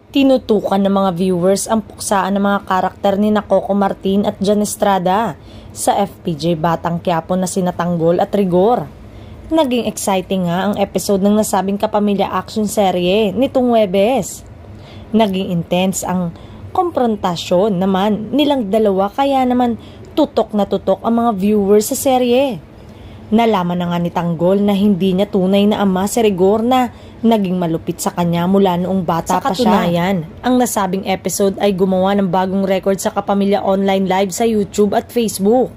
Tinutukan ng mga viewers ang puksaan ng mga karakter ni Coco Martin at Jan Estrada sa FPJ Batang Quiapo na sina Tanggol at Rigor. Naging exciting nga ang episode ng nasabing kapamilya action serye nitong Huwebes. Naging intense ang komprontasyon naman nilang dalawa kaya naman tutok na tutok ang mga viewers sa serye. Nalaman na nga ni Tanggol na hindi niya tunay na ama si Rigor na naging malupit sa kanya mula noong bata pa siya. Sa katunayan, ang nasabing episode ay gumawa ng bagong record sa Kapamilya Online Live sa YouTube at Facebook.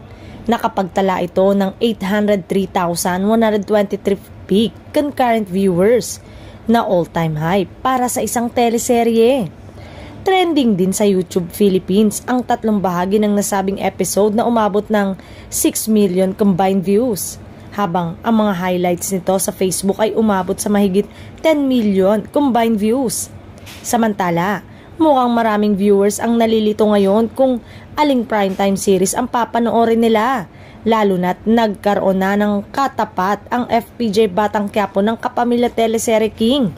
Nakapagtala ito ng 803,123 peak concurrent viewers na all-time high para sa isang teleserye. Trending din sa YouTube Philippines ang tatlong bahagi ng nasabing episode na umabot ng 6 million combined views, habang ang mga highlights nito sa Facebook ay umabot sa mahigit 10 million combined views. Samantala, mukhang maraming viewers ang nalilito ngayon kung aling primetime series ang papanoorin nila, lalo na't nagkaroon na ng katapat ang FPJ Batang Quiapo ng Kapamilya Teleserye King.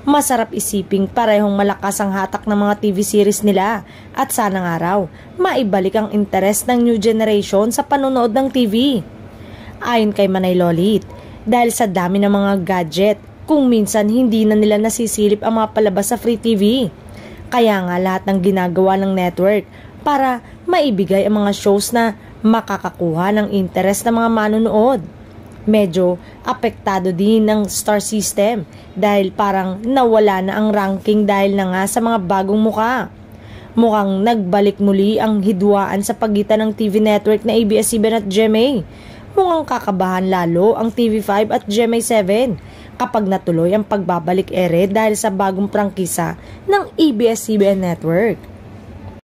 Masarap isiping parehong malakas ang hatak ng mga TV series nila at sanang araw, maibalik ang interes ng new generation sa panonood ng TV. Ayon kay Manay Lolit, dahil sa dami ng mga gadget, kung minsan hindi na nila nasisilip ang mga palabas sa free TV. Kaya nga lahat ng ginagawa ng network para maibigay ang mga shows na makakakuha ng interes ng mga manonood. Medyo apektado din ng star system dahil parang nawala na ang ranking dahil na nga sa mga bagong muka. Mukhang nagbalik muli ang hidwaan sa pagitan ng TV network na ABS-CBN at GMA. Mukhang kakabahan lalo ang TV5 at GMA7 kapag natuloy ang pagbabalik ere dahil sa bagong prangkisa ng ABS-CBN network.